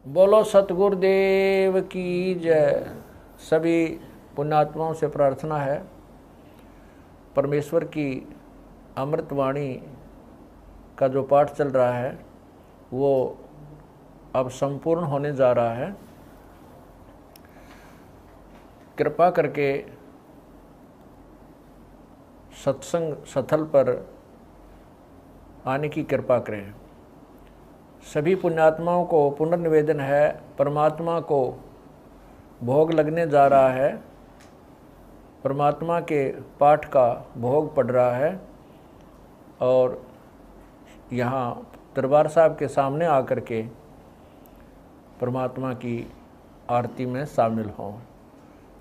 बोलो सतगुरुदेव की जय। सभी पुण्यात्माओं से प्रार्थना है, परमेश्वर की अमृतवाणी का जो पाठ चल रहा है वो अब संपूर्ण होने जा रहा है। कृपा करके सत्संग स्थल पर आने की कृपा करें। सभी पुण्यात्माओं को पुनर्निवेदन है, परमात्मा को भोग लगने जा रहा है, परमात्मा के पाठ का भोग पड़ रहा है और यहाँ दरबार साहब के सामने आकर के परमात्मा की आरती में शामिल हों।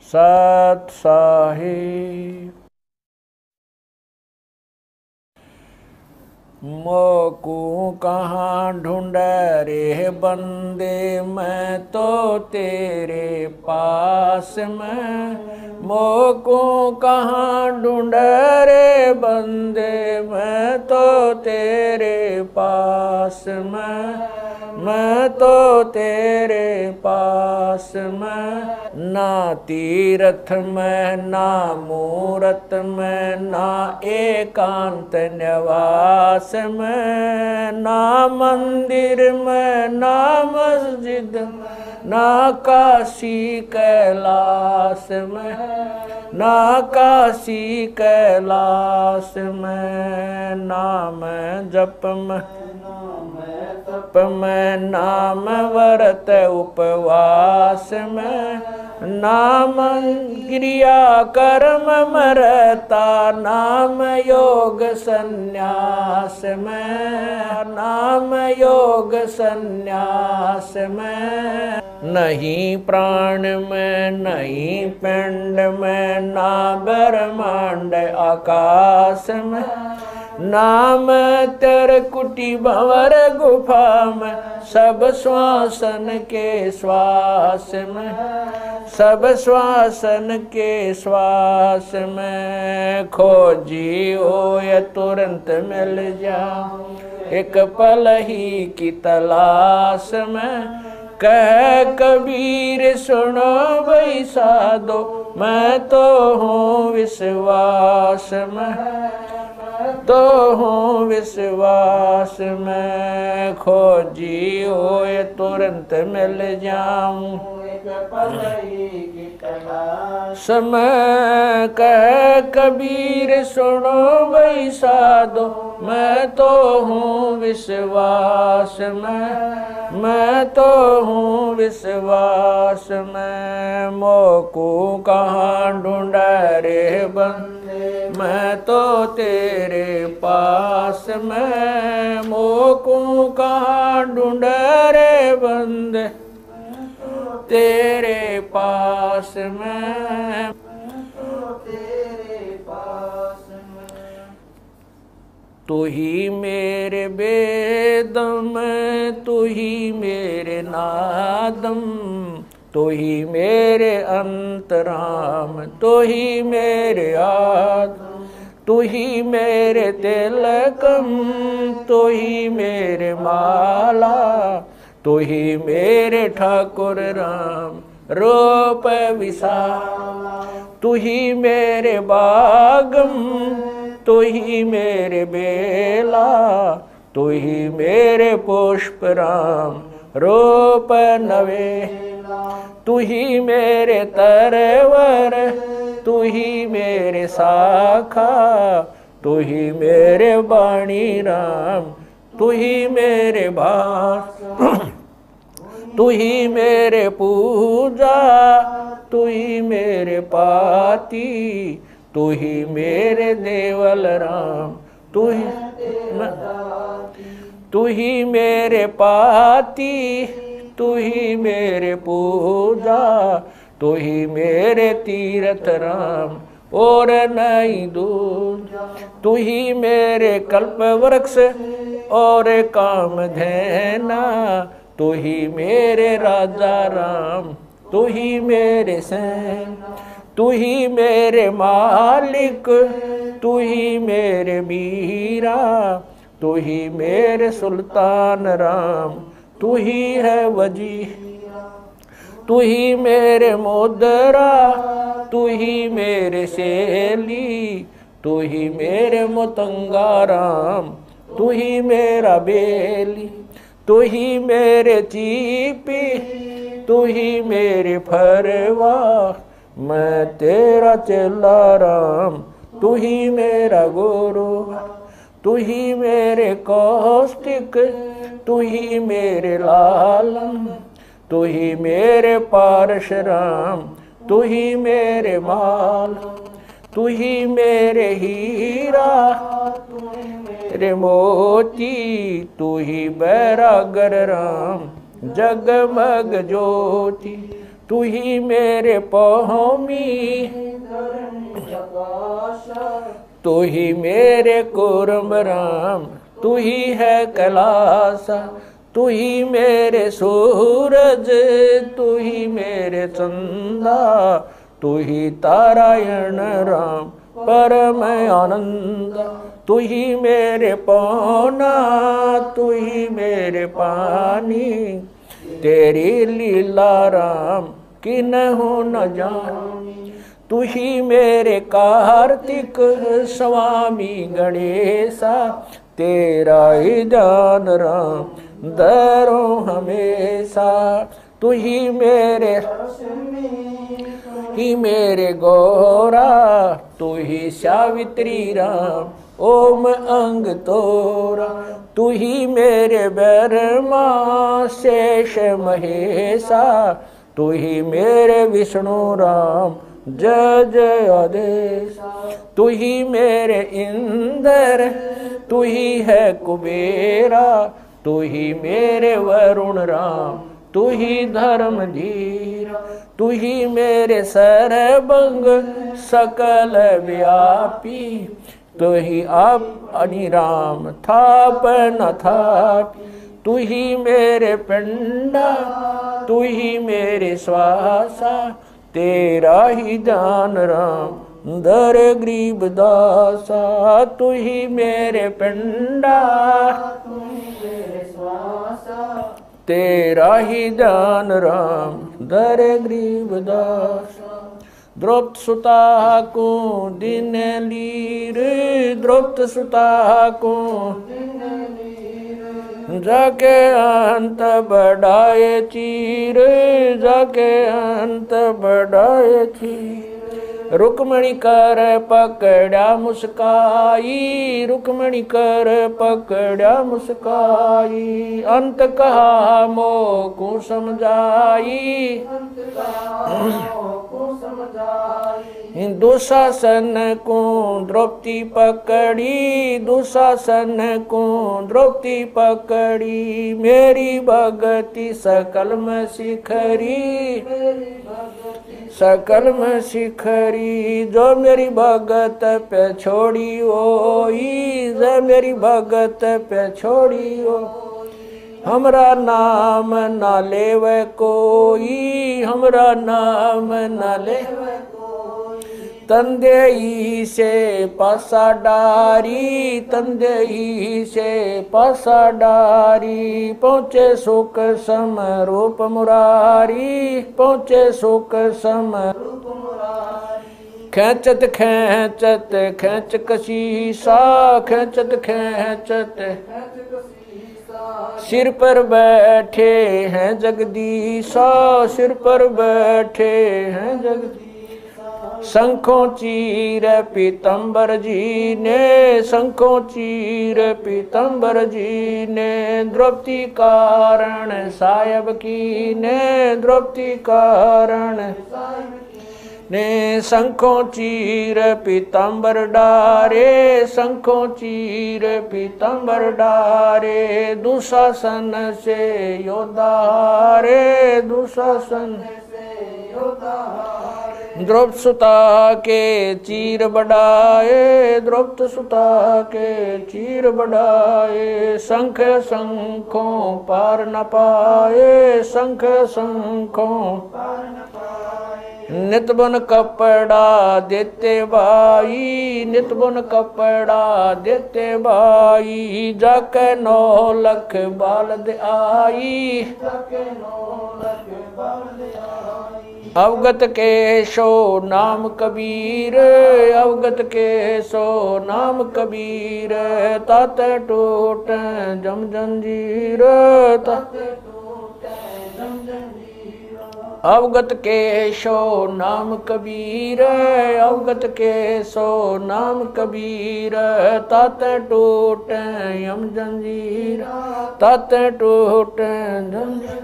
सत साहिब। मोकू कहाँ ढूंढ रे बंदे, मैं तो तेरे पास में। मोकू कहाँ ढूंढ रे बंदे, मैं तो तेरे पास में। मैं तो तेरे पास में। ना तीरथ में ना मूरत में, ना एकांत निवास में, ना मंदिर में ना मस्जिद में, ना काशी कैलाश में, ना काशी कैलाश में। नाम जप में तप में, नाम व्रत उपवास में, नाम क्रिया कर्म मरता, नाम योग संन्यास में, नाम योग संन्यास में। नहीं प्राण में नहीं पिंड में, ना ब्रह्मांड आकाश में, नाम तेरे कुटी भंवर गुफा में, सब श्वासन के श्वास में, सब श्वासन के श्वास में। खोजी हो या तुरंत मिल जाऊं, एक पल ही की तलाश में। कह कबीर सुनो भाई साधो, मैं तो हूँ विश्वास में, तो हूँ विश्वास में। खोजी हो ये तुरंत मिल जाऊं, समय कह कबीर सुनो भाई साधो, मैं तो हूँ विश्वास में, मैं तो हूँ विश्वास में। मोकू कहाँ ढूंढ रे बंदे, मैं तो तेरे पास में। मोकू कहाँ ढूंढ रे बंदे, तेरे पास में, तेरे पास में। तू ही मेरे वेदम, तू ही मेरे नादम, तू ही मेरे अंतराम, तू ही मेरे आत्म, तू ही मेरे तिलकम, तू ही मेरे माला, तू ही मेरे ठाकुर राम रूप विशाला। तू ही मेरे बागम, तू ही मेरे बेला, तू ही मेरे पुष्प राम रूप नवेला। तू ही मेरे तरवर, तू ही मेरे शाखा, तू ही मेरे वाणी राम, तू ही मेरे भास, तू ही मेरे पूजा, तू ही मेरे पाती, तू ही मेरे देवल राम, तू ही मेरे पाती, तू ही मेरे पूजा, तू ही मेरे तीर्थ राम और नहीं दूजा। तू ही मेरे कल्प वृक्ष और काम धैना, तू ही मेरे राजा राम, तू ही मेरे सैन, तू ही मेरे मालिक, तू ही मेरे मीरा, तू ही मेरे सुल्तान राम, तू ही है वजी, तू ही मेरे मोदरा, तू ही मेरे सेली, तू ही मेरे मतंगाराम, तू ही मेरा बेली, तू ही मेरे चीपी, तू ही मेरे फरवा, मैं तेरा चेला राम, तू ही मेरा गुरु, तू ही मेरे कौष्टिक, तू ही मेरे लालम, तू ही मेरे पारशुराम, तू ही मेरे माल, तू ही मेरे हीरा, तेरे मोती, तू ही बैरागर राम, जगमग ज्योति, तू ही मेरे पौमी, तू ही मेरे कुर्म राम, तू ही है कैलासा, तू ही मेरे सूरज, तू ही मेरे चंदा, तू ही तारायण राम परम आनंद, तू ही मेरे पौना, तू ही मेरे पानी, तेरी लीला राम किन्हु न जानी, तू ही मेरे कार्तिक स्वामी गणेशा, तेरा ही ध्यान राम धरो हमेशा, तू ही मेरे गौरा, तू ही सावित्री राम ओम अंग तोरा, तू ही मेरे ब्रह्मा शेष महेशा, तू ही मेरे विष्णु राम जय जय आदेश, तू ही मेरे इंद्र, तू ही है कुबेरा, तू ही मेरे वरुण राम, तू ही धर्म धीरा, तू ही मेरे सरबंग सकल व्यापी, तू ही आप अनिराम थाप न थापी, तू ही मेरे पिंडा, तू ही मेरे श्वासा, तेरा ही दान राम दर गरीब दासा, तू ही मेरे पिंडा, तू ही मेरे श्वासा, तेरा ही दान राम दर गरीब दासा, द्रौपद सुता को दिन लीर, द्रौपद सुता को जाके अंत बढ़ाए चीर, जाके अंत बढ़ाए चीर, रुक्मणी कर पकड़ा मुस्काई, रुक्मणी कर पकड़ा मुस्काई, अंत कहा मोको समझाई, दुशासन को द्रौपदी पकड़ी, दुशासन को द्रौपदी पकड़ी, मेरी भगति सकल में शिखरी, सकल में शिखरी, जो मेरी भगत पे छोड़ी होई, जो मेरी भगत पे छोड़ी हो, हमरा नाम ना लेवे कोई, हमरा नाम ना लेवे कोई, तंदेई से पासा डारी, तंदेई से पासा डारी, पहुँचे सुख सम रूप मुरारी, पहुँचे सुख सम रूप मुरारी, खेचत खेचत खेच कशीसा, खेचत खेचत सिर पर बैठे हैं जगदीशा, सिर पर बैठे हैं जगदीशा, शंखों चीर पीतम्बर जी ने, शंखों चीर पीतम्बर जी ने, द्रौपदी कारण सायब की ने, द्रौपदी कारण ने, शंखों चीर पीतम्बर डारे, शंखों चीर पीतम्बर डारे, दुशासन से योद्धा हारे, दुशासन से योद्धा हारे, द्रौपद सुता के चीर बढ़ाए, द्रौपद सुता के चीर बढ़ाए, शंख शंखों पार न पाए, शंख शंखों पार न पाए, नित बुन कपड़ा देते भाई, नित बुन कपड़ा देते भाई, जाके 9 लख बालद आई, अवगत के सो नाम कबीर, अवगत के सो नाम कबीर, तात टूट जम जंजीर, अवगत के सो नाम कबीर, अवगत के सो नाम कबीर, तात टूट यम जंजीर, तात टूट जंजीर।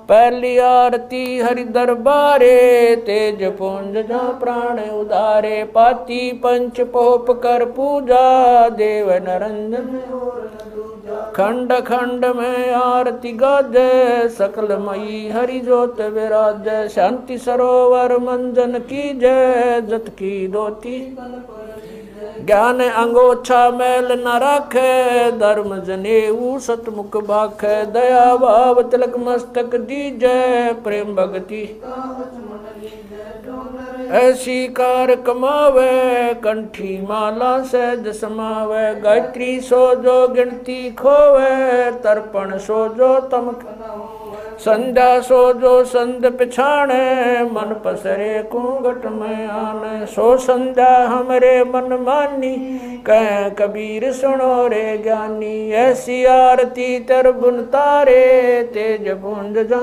पहली आरती हरि दरबारे, तेज पुंज जा प्राण उदारे, पाती पंच पोप कर पूजा, देव नरंजन खंड खंड में आरती गाजे, सकल मई हरि जोत विराज, शांति सरोवर मंजन की जय, जत की दोती ज्ञान अंगोछा मैल न राखे, धर्म जनेऊ सतमुख बाखे, दया भाव तिलक मस्तक दीजय, प्रेम भक्ति ऐसी कार कमावे, कंठी माला सहज समावे, गायत्री सो जो गिनती खोवे, तर्पण सो जो तम संध्या सो जो संध पिछाणे, मन पसरे घूंघट में आने, सो संध्या हमरे मन मानी, कह कबीर सुनो रे ज्ञानी, ऐसी आरती तर बुन तारे, तेज पुंज जा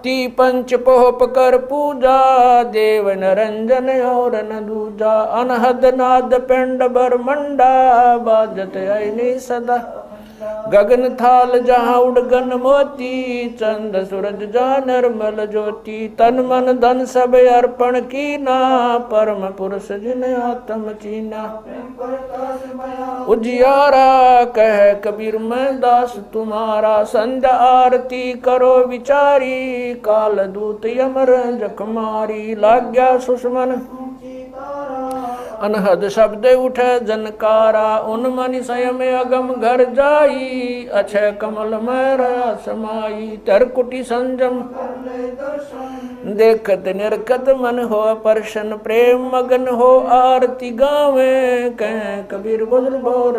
ती पंच पोप कर पूजा, देव नरंजन और न दूजा, अनहद नाद पिंड बरमंडा, बाजत ऐनी सदा, गगन थाल जहाँ उड़गन मोती, चंद सूरज जा निर्मल ज्योति, तन मन धन सब अर्पण कीना, परम पुरुष जिन आत्म चीना, उजियारा कह कबीर मैं दास तुम्हारा, संध्या आरती करो विचारी, काल दूत यमर जखमारी, लाग्या सुषमन अनहद शब्द उठे जनकारा, उन मनि स्वयं अगम घर जाई, अक्षय कमल में रहा समाई, तरकुटी संजम देखत निरखत मन हो प्रसन्न, प्रेम मगन हो आरती गावे, कह कबीर बुझल बोर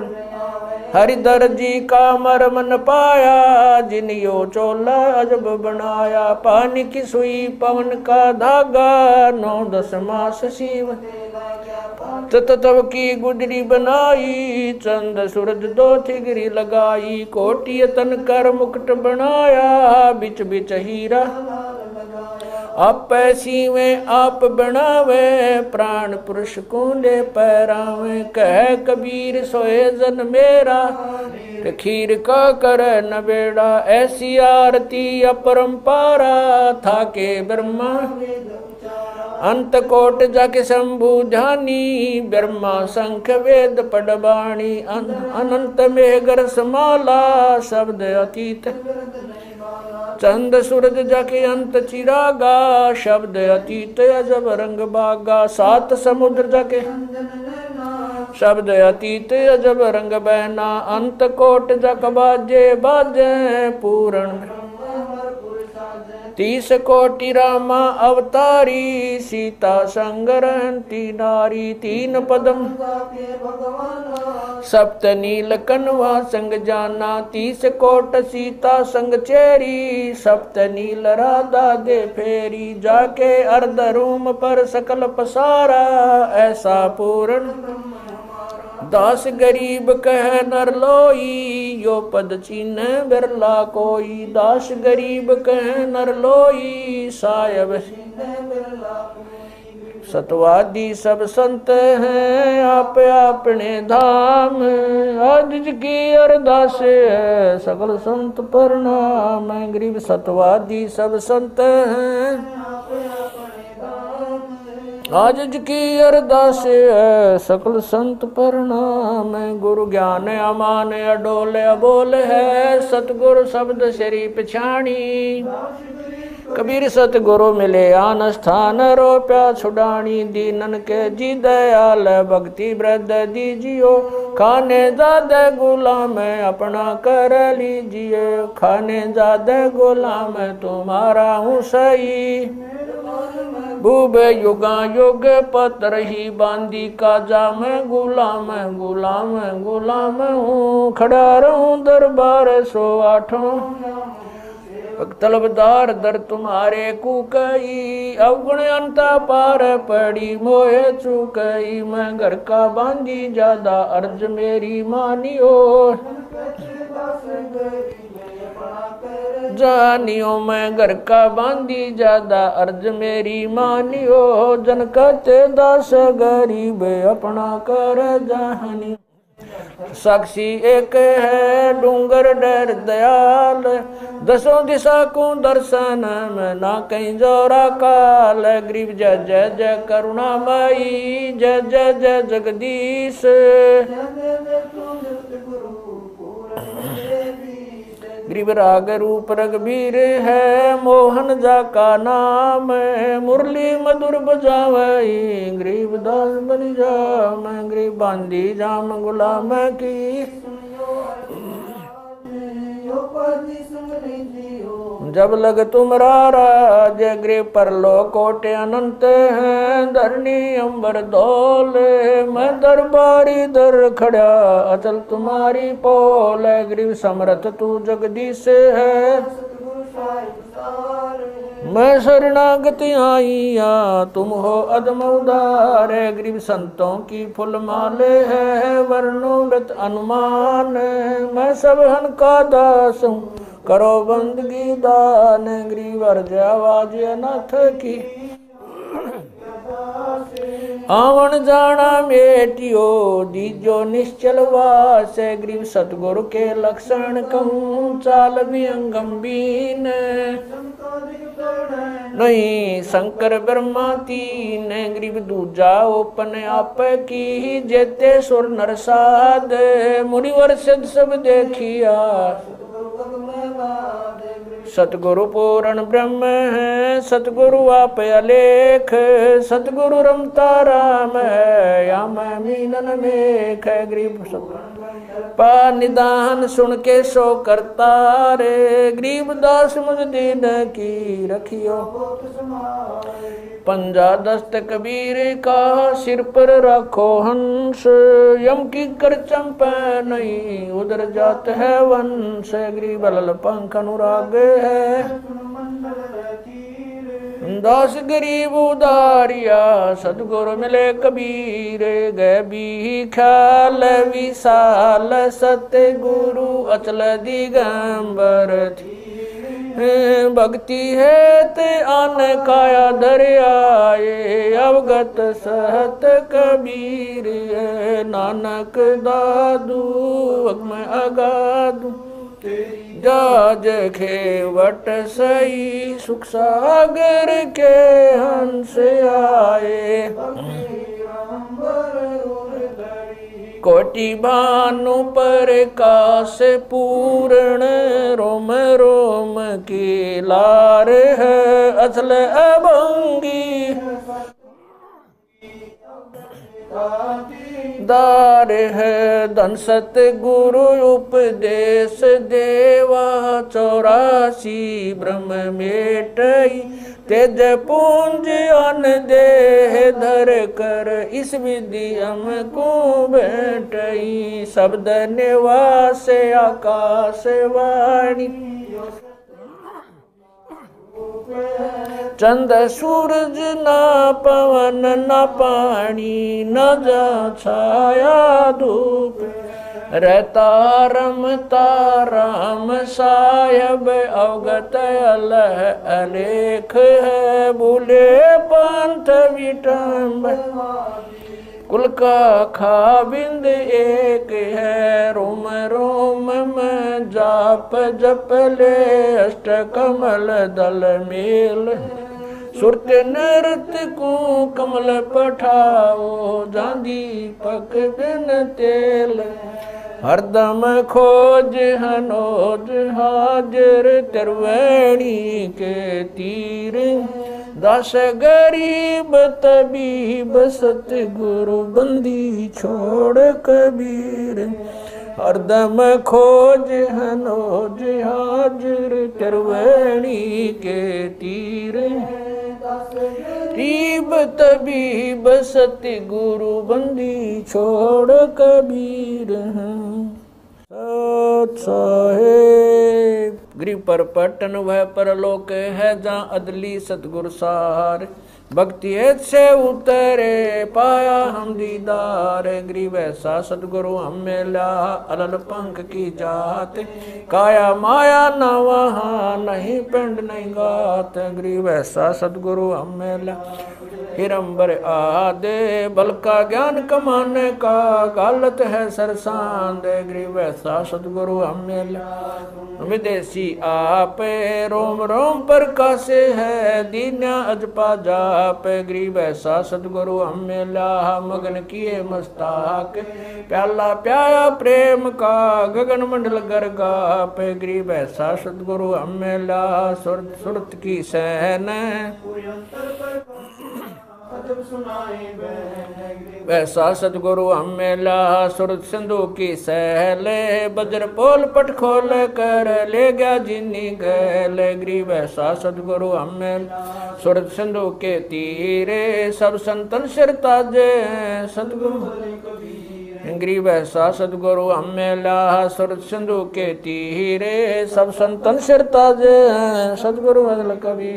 हरिधर जी का मरमन पाया, जिन यो चोला अजब बनाया, पानी की सुई पवन का धागा, 9-10 मास शिव तब की गुजरी बनाई, चंद सूरज दो थिगरी लगाई, कोटि तन कर मुकुट बनाया, बिच बिच हीरा आप पैसी में आप बनावे, प्राण पुरुष कूंडे पैरावे, कह कबीर सोए जन मेरा, खीर का कर न बेड़ा, ऐसी आरती अपरंपारा, था के ब्रह्मा अंत कोट जाके शंभु ध्यानी, ब्रह्मा शंख वेद पडबाणी, अनंत मेघर समाला, शब्द अतीत चंद सूरज जाके अंत चिरागा, शब्द अतीत अजब रंग बागा, 7 समुद्र जाके शब्द अतीत अजब रंग बहना, अंत कोट जक बाजे बाजे, पूर्ण 30 कोटि रामा अवतारी, सीता संग रहती नारी, 3 पदम सप्त नील कनवा संग जाना, 30 कोट सीता संग चेरी, सप्त नील राधा दे फेरी, जाके अर्ध रूम पर सकल पसारा, ऐसा पूर्ण दास गरीब कह नर लोई, यो पद चीन्ह बिरला कोई, दास गरीब कह नर लोई, सायब सतवादी सब संत हैं, आप अपने धाम, आज की अरदास है सकल संत प्रणाम, गरीब सतवादी सब संत हैं, आज की अरदास है सकल संत प्रणाम, गुरु ज्ञान अमान अडोल अबोल है, सतगुरु शब्द श्री पिछाणी, कबीर सतगुरु मिले आन स्थान रोप्या छुड़ानी दीनन के जी दयाल भक्ति वृद्ध दीजियो खाने ज्यादा गुलाम अपना कर लीजिए खाने ज्यादा गुलाम तुम्हारा हूँ सही भूब युगा युग पत्र ही बांदी का जा मैं गुलाम गुलाम गुलाम हूँ खड़ा रहूं दरबार 108 तलबदार दर तुम्हारे कुकई अवगुण अंता पार पड़ी मोहे चुकई मैं घर का बांधी ज्यादा अर्ज मेरी मानियो जानियो मैं घर का बांधी ज्यादा अर्ज मेरी मानियो जन कहते दास गरीब अपना कर जानी साक्षी एक है डूंगर डर दयाल दसों दिशा को दर्शन में ना कहीं जोरा काल गरीब जय जय जय करुणामयी जय जय जय जगदीश गरीब राग रूप रघुबीर है मोहन जा का नाम मुरली मधुर बजावई गरीब दास बन जा मैं गरीब बांधी जाम गुलाम की जब लग तुम्हारा जय गृह पर लो कोटे अनंत हैं धरनी अंबर दौल मैं दरबारी दर खड़ा अचल तुम्हारी पोल गरीब समर्थ तू जगदीश है मैं शरणागति आईया तुम हो अदम उदार गरीब संतों की फुल माले है वर्णों व्रत अनुमान मैं सब हन का दास हूँ करो बंदगी दान गरीब अर्ज आवाज अनाथ की आवन जाना मेटियो दीजो निश्चल वास गरीब सतगुरु के लक्षण कहूँ चाल भी अंगम्बीन नहीं शंकर ब्रह्मा तीन गरीब दूजा ओपन आप की जेते सुर नरसाद मुनिवर सिद्ध सब देखिया सतगुरु पूर्ण ब्रह्म है सतगुरु आप अलेख सतगुरु रमता राम है या मैं मीनन मेख है गरीब पा निदान सुन के सो करता रे गरीब दास मुझ दिन की रखियो पंजा दस्त कबीर का सिर पर रखो हंस यम की कर चंपा नहीं उधर जात है वंश गरीब लल पंख अनुराग है दास गरीब उदारिया सतगुरु मिले कबीर गए भी ख्याल विशाल सत्य गुरु अचल दिगंबर थी भक्ति है ते आन काया दरियाए अवगत सहत कबीर नानक दादू मैं अगादू जाज खेवट सही सुख सागर के हंस आए कोटि भानु पर काश पूर्ण रोम रोम की लार है असल अभंगी दार है धन सत गुरु उपदेश देवा 84 ब्रह्म मेटई तेज पूंज अन देह धर कर इस विधि हमको बैठई शब्द निवास आकाश वाणी चंद सूरज ना पवन न पानी न जा छाया धूप रहता रमता राम साहेब अवगत अलह अलेख है भूले पंथ विटम्ब कुल का खाबिंद एक है रोम रोम में जाप जप ले अष्ट कमल दल मेल सुरत नृत्य को कमल पठाओ जांदी पक बिन तेल हरदम खोज हनोज हाजर त्रिवेणी के तीर दास गरीब तबीब सतगुरु बंदी छोड़ कबीर हरदम खोज हनोज हाजर त्रिवेणी के तीर गरीब तबीब सतगुरु बंदी छोड़ कबीर सत साहेब गरीब पर पटन वह परलोक है जहाँ अदली सतगुर सार भक्ति से उतरे पाया हम दीदार गरीब ऐसा सतगुरु हमें ला अलल पंख की जात काया माया न वहाँ नहीं पिंड नहीं गात गरीब ऐसा सतगुरु हमें ला हिरंबर आदे बल का ज्ञान कमाने का गालत है सरसांद गरीब ऐसा सतगुरु हमें ला विदेशी आपे रोम रोम पर कासे है दीन्या अजपा जाप गरीब ऐसा सतगुरु हमें ला मगन किए मस्ताक प्याला प्याया प्रेम का गगन मंडल गरगा पे गरीब ऐसा सतगुरु हमें ला सुरत की सहन वैसा सतगुरु हमें ला सुरत सिंधु की सहले बज्र पोल पट खोल कर ले गया जिन्नी गैल गरीब ऐसा सतगुरु हमें सुरत सिंधु के तीरे सब संतन सिर ताजे सतगुरु गरीब ऐसा सतगुरु हमें ला सुरत सिंधु के तीरे सब संतन सिर ताजे सतगुरु अदल कभी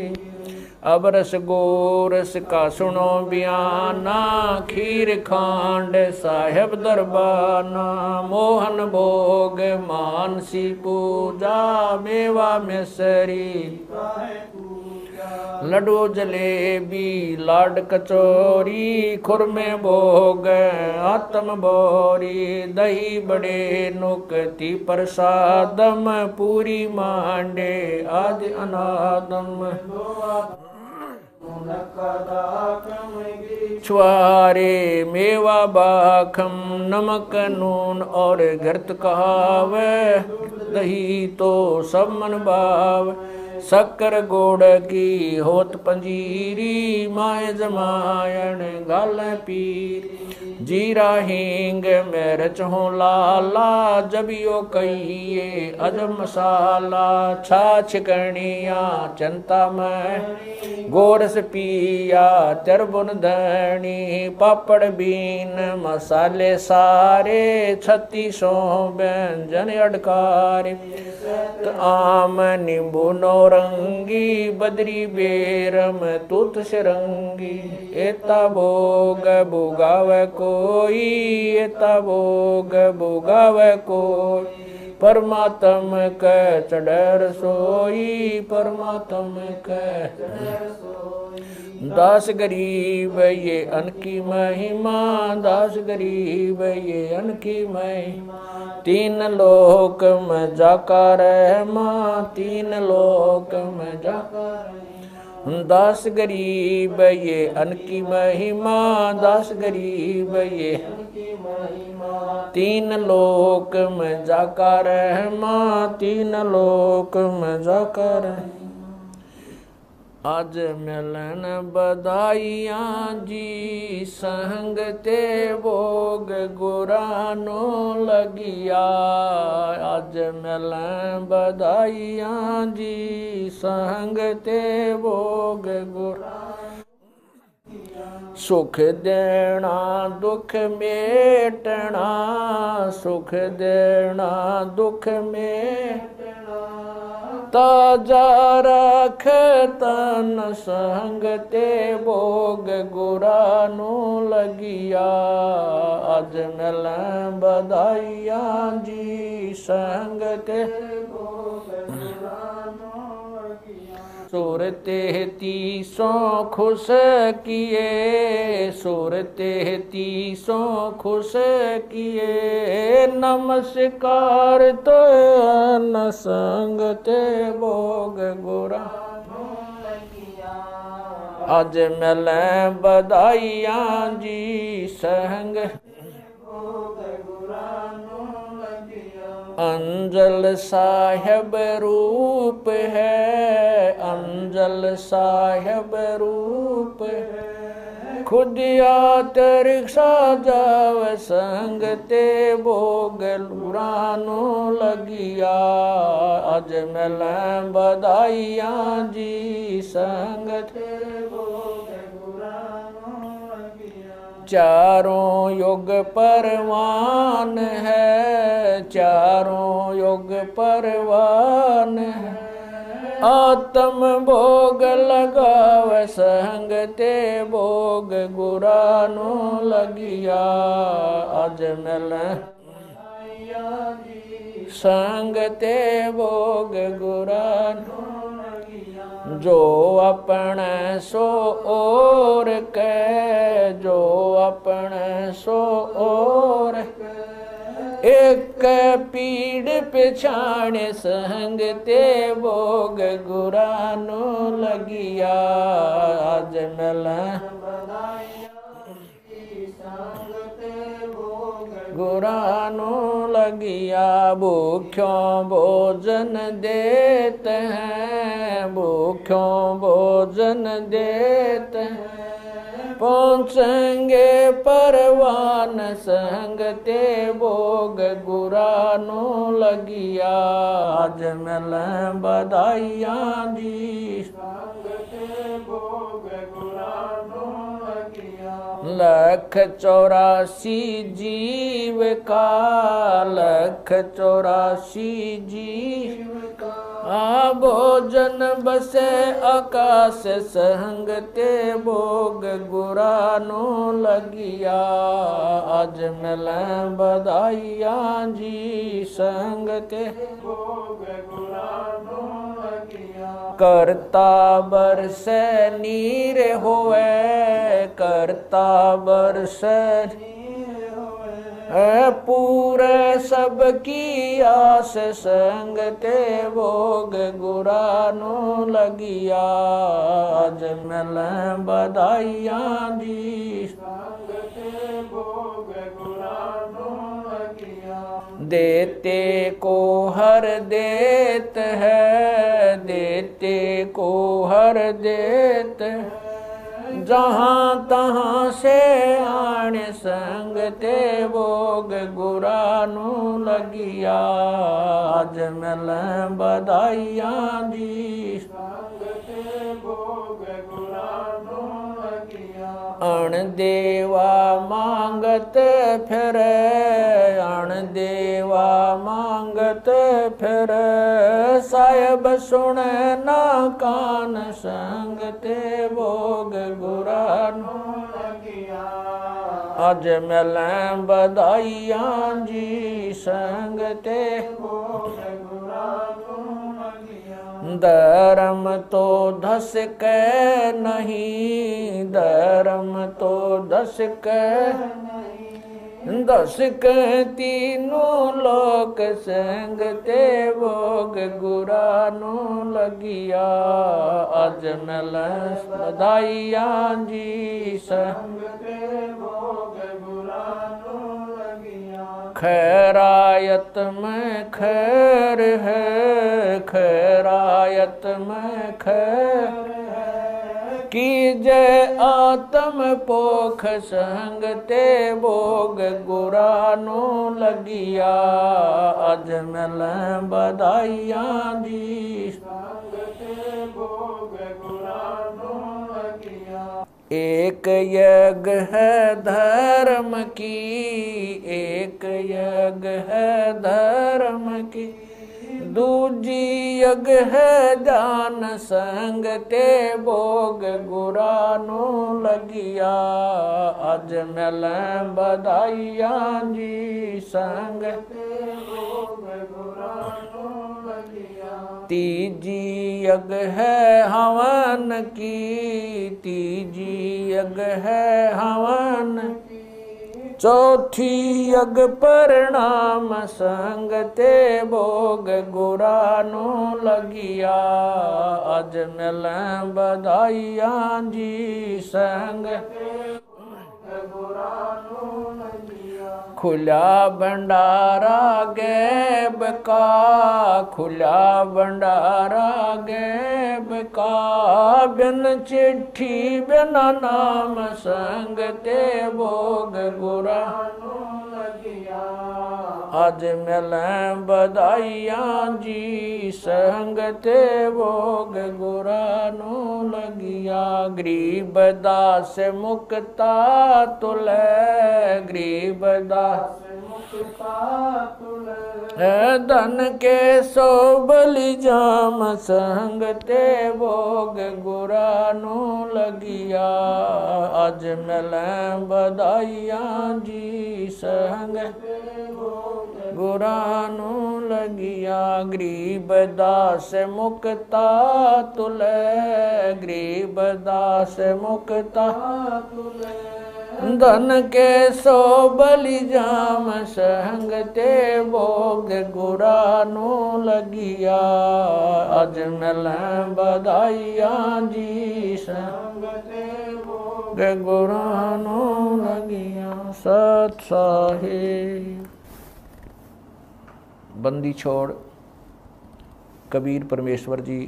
अब रस गोरस का सुनो बयाना खीर खांड साहेब दरबाना मोहन भोग मानसी पूजा मेवा मिसरी लड्डू जलेबी लाड कचौरी खुरमे भोग आत्म बोरी दही बड़े नुकती प्रसादम पूरी मांडे आज अनादम छुआरे मेवा बाखम नमक नून और घृत कहावे दही तो सब मन भाव शक्कर गोड़ की होत पंजीरी माए जमायन गाल पीर जीरा हींग मिर्च हो लाला जबियो कहिए अजब मसाला छाछ कणिया चंता में गोरस पिया चरबुन धनी पापड़ बीन मसाले सारे 3600 व्यंजन अडकार आम नींबू नौरंगी बदरी बेरम तुत सिरंगी एता भोग भोगाव कोई एता भोग भोगाव कोई परमात्म क चढ़ सोई परमात्म क दास गरीब ये अनकी महिमा दास गरीब ये अनकी महिमा तीन लोक में जाकर माँ तीन लोक में जाकर दास गरीब ये अनकी महिमा दास गरीब ये तीन लोक में जाकर माँ तीन लोक में जाकर आज मिलन बधाइयाँ जी संग ते भोग गुरानो लगिया आज मिलन बधाइयाँ जी संग ते भोग गुरा सुख देना दुख मेटना सुख देना दुख मेटना ताजा रख तन संग ते भोग गुरानो लगिया आज मिल बधाइयाँ जी संग ते सूरते तीसों खुश किए सूरते तीसों खुश किए नमस्कार तो न संग ते भोग गुरा आज मिल बधाइयाँ जी संग अंजल साहिब रूप है, अंजल साहिब रूप है। खुद यातर साजाव संग ते भोग गुरानो लगिया। अज मिल बधाइयां जी संग ते भोग गुरानो लगिया। चारों युग परवान है, चारों युग परवान है। आत्म भोग लगाव संग ते भोग गुरानो लगिया। अज मिल संग ते भोग गुरानो लगिया। जो अपने सो और कै, जो अपने सो और कै। एक पीड़ पिछाण संग ते भोग गुरानो लगिया। आज मिल गुरानो लगिया। भूख्यों भोजन देते हैं, भूख्यों भोजन देते हैं। पहुँचेंगे परवान संग ते भोग गुरानो लगिया। आज मिल बधाइयां जी संग ते भोग गुरानो लगिया। 184 जीव का, 184 जीव का। भोजन बसे आकाश संग ते भोग गुरानो लगिया। आज मिल बधाइयां जी संग ते भोग गुरानो लगिया। करता बरसे नीर होए, करता बरसे पूरे सबकी आस संग ते भोग गुरानो लगिया। आज मिल बधाइयां जी संग ते भोग गुरानो लगिया। देते को हर देत है, देते को हर देत है। जहाँ तहाँ से आण संग ते भोग गुरानो लगिया। आज मिल बधाइयां जी संग ते भोग गुरानो लगिया। अण देवा मांगत फिर, अण देवा मांगत फिर। साहिब सुने ना कान संग ते भोग गुरानो लगिया। आज मिल बधाइयां जी संग ते भोग गुरानो लगिया। धर्म तो धस के नहीं, धर्म तो धस के नहीं। दस के तीनों लोक संग ते भोग गुरानो लगिया। आज मिल बधाइयां जी संग ते भोग गुरानो लगिया। खैरायत में खैर है, खैरायत में खैर है। कीजे आत्म पोख संग ते भोग गुरानो लगिया। आज मिल बधाइयां जी संग ते भोग गुरानो लगिया। एक यज्ञ है धर्म की, एक यज्ञ है धर्म की। दूजी यज्ञ है दान संग ते भोग गुरानो लगिया। आज मिल बधाइयां जी संग ते भोग गुरानो लगिया। तीजी यज्ञ है हवन की, तीजी यज्ञ है हवन की। चौथी यज्ञ प्रणाम संग ते भोग गुरानो लगिया। आज मिल बधाइयां जी संग ते भोग गुरानो लगिया। खुला भंडारा गैब का, खुला भंडारा गैब का, बिन चिट्ठी बिना नाम संगते भोग गुरा आज मिलें बधाइयाँ जी, संगते भोग गुरानो लगिया। गरीब दास मुक्ता तुले, गरीब दास मुक्ता तुले, धन के सो बलि जाम संगते भोग गुरानो लगिया। आज मिलें बधाइयाँ जी, संगते गुरानो लगिया। गरीब दास मुक्ता तुले, गरीब दास मुक्ता तुले, धन के सो बलि जाम संगते भोग गुरानो लगिया। आज मिलें बधाइयाँ जी, संगते भोग गुरानो लगिया। सत साहिब। बंदी छोड़ कबीर परमेश्वर जी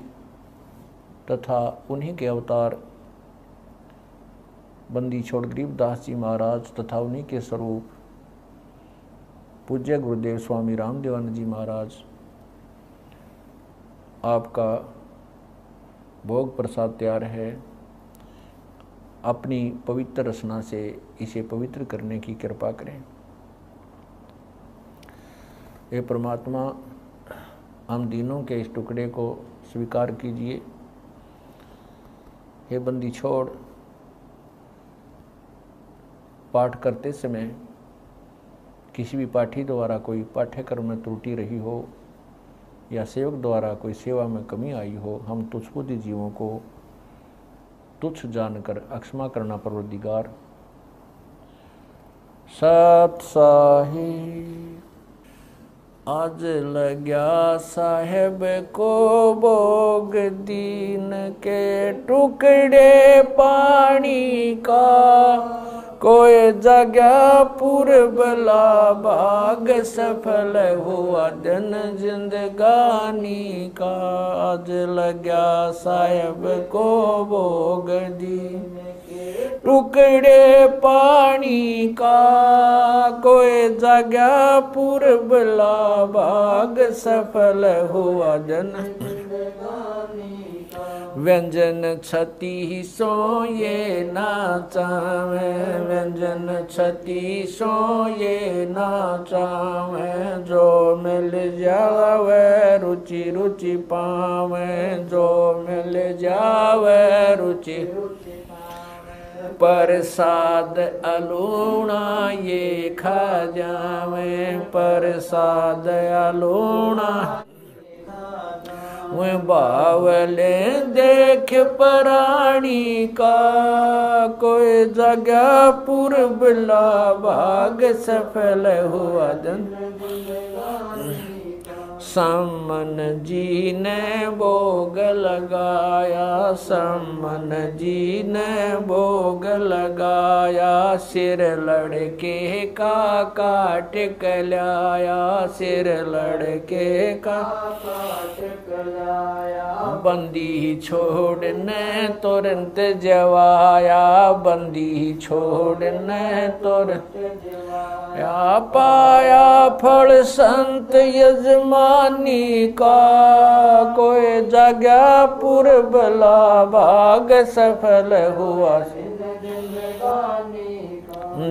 तथा उन्हीं के अवतार बंदी छोड़ गरीबदास जी महाराज तथा उन्हीं के स्वरूप पूज्य गुरुदेव स्वामी रामदेवानंद जी महाराज, आपका भोग प्रसाद तैयार है। अपनी पवित्र रचना से इसे पवित्र करने की कृपा करें। हे परमात्मा, हम दीनों के इस टुकड़े को स्वीकार कीजिए। हे बंदी छोड़, पाठ करते समय किसी भी पाठी द्वारा कोई पाठ्यक्रम में त्रुटि रही हो या सेवक द्वारा कोई सेवा में कमी आई हो, हम तुच्छ बुद्धि जीवों को तुच्छ जानकर अक्षमा करना परवरदिगार। सत साहिब। आज लग्या साहेब को भोग दीन के टुकड़े पानी का, कोई जगह पूर्वला भाग सफल हुआ दिन जिंदगानी का। आज लग्या साहेब को भोग दीन टुकड़े पानी का, कोई जगह पूर्वला भाग सफल हुआ जन व्यंजन छती सो ये नाचावे, व्यंजन छती सो ये नाचावे, जो मिल जावे रुचि रुचि पावे, जो मिल जावे रुचि प्रसाद अलूणा ये खा जावे, प्रसाद अलूणा वे बावले देख प्राणी का, कोई जगह पूर्वला भाग सफल हुआ दिन। सम्मन जी ने भोग लगाया, सम्मन जी ने भोग लगाया, सिर लड़के का काट कलाया, सिर लड़के का काट कलाया। बंदी छोड़ने तुरंत जवाया, बंदी छोड़ने तुरंत जवाया, पाया फल संत यजमानी का, कोई जगह पूर्वला भाग सफल हुआ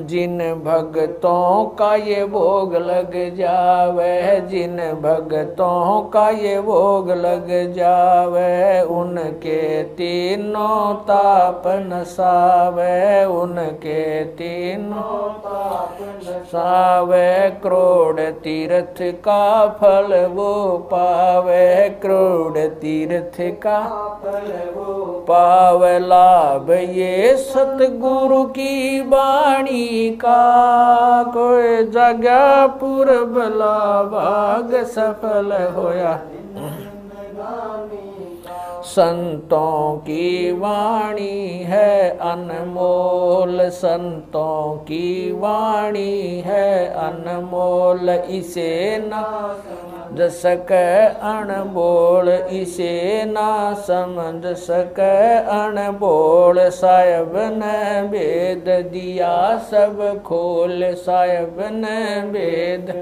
जिन भक्तों का ये भोग लग जावे, जिन भक्तों का ये भोग लग जावे, उनके तीनों ताप नसावे, उनके तीनों ताप नसावे। करोड़ तीर्थ का फल वो पावे, करोड़ तीर्थ का फल वो पावे। लाभ ये सतगुरु की वाणी का, कोई जगह पूर्वला भाग सफल होया। संतों की वाणी है अनमोल, संतों की वाणी है अनमोल, इसे ना समझ सके अनबोल, इसे ना समझ सके अनबोल। साहिब ने भेद दिया सब खोल, साहिब ने भेद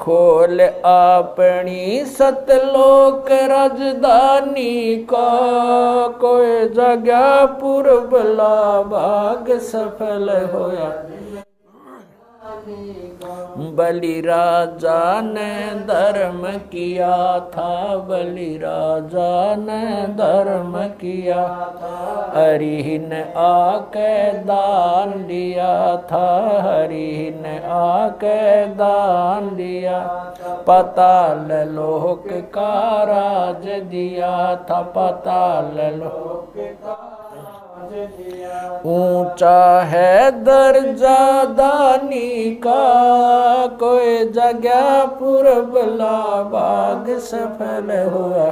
खोल, अपनी सतलोक राजधानी का कोई जगह पुरबला भाग सफल होया। बलि राजा ने धर्म किया था, बलि राजा ने धर्म किया था, हरि ने आके दान दिया था, हरि ने आके दान दिया। पाताल लोक का राज दिया था, पाताल लोक का ऊंचा है दर्जा दानी का कोई जगह पुरबला भाग सफल हुआ।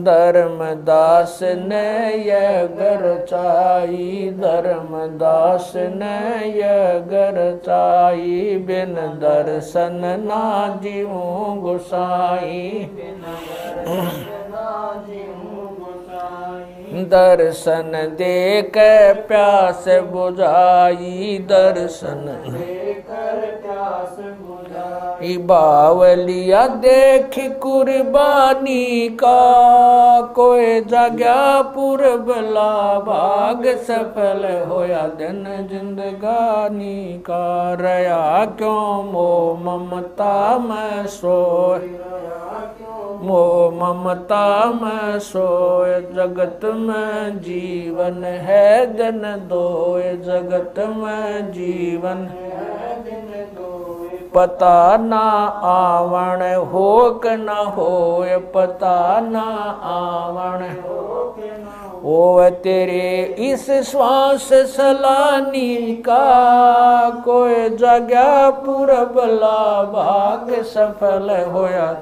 धर्मदास ने यह गरचाई, धर्मदास ने यह गरचाई, बिन दर्शन ना जीऊं गोसाई। दर्शन दे के प्यास बुझाई, दर्शन देकर प्यास बुझाई। बावलिया देख कुर्बानी का कोई जगह पुरबला भाग सफल होया। दिन जिंदगानी का रया क्यों मोह ममता में सोए, मोह ममता में सोए। जगत में जीवन है दिन दोए, जगत में जीवन है दिन दोए। पता ना आवण हो क न होए, पता ना आवण हो के न हो। तेरे इस श्वास सलानी का कोई जगह पुरबला भाग सफल होया।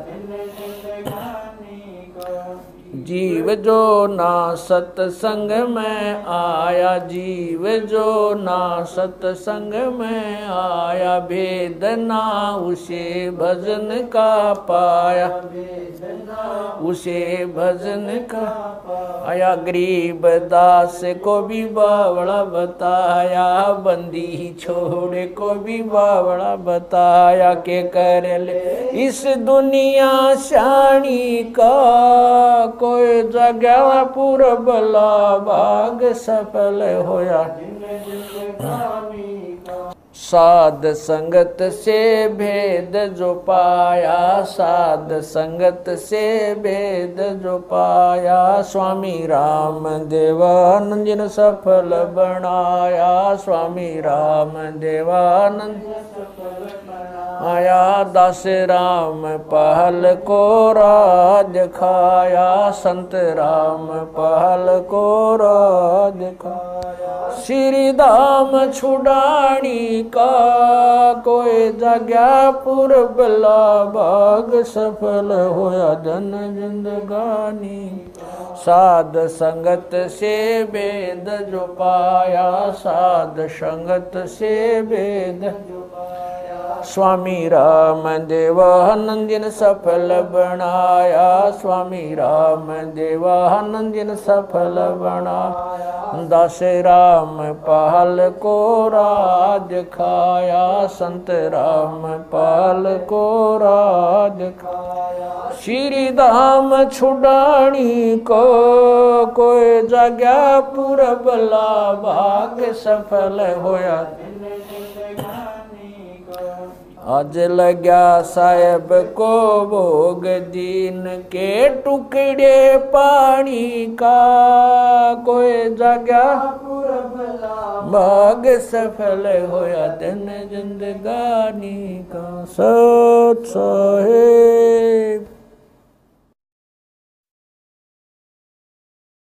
जीव जो ना सत्संग में आया, जीव जो ना सत्संग में आया, भेद ना उसे भजन का पाया, उसे भजन का पाया। गरीब दास को भी बावड़ा बताया, बंदी छोड़े को भी बावड़ा बताया। के कर ले इस दुनिया शानी का कोई जगह पुरबला भाग सफल होया। साध संगत से भेद जो पाया, साध संगत से भेद जो पाया। स्वामी राम देवानंद जिन सफल बनाया, स्वामी राम देवानंद आया। दास राम पहल को राज खाया, संत राम पहल को राज खाया। श्री धाम छुड़ानी का कोई जगह पुरबला भाग सफल होया। धन जिंदगानी साध संगत से भेद जो पाया, साध संगत से भेद जो पाया। स्वामी राम देवानंद जिन सफल बनाया, स्वामी राम देवानंद जिन सफल बनाया। दास राम पहल को राज खाया, संत राम पहल को राज खाया। श्री धाम छुड़ानी को कोई जगह पुरबला भाग सफल होया। आज लग्या साहेब को भोग दीन के टुकड़े पानी का कोई जगह भाग सफल होया। दिन जिंदगानी का सत साहेब।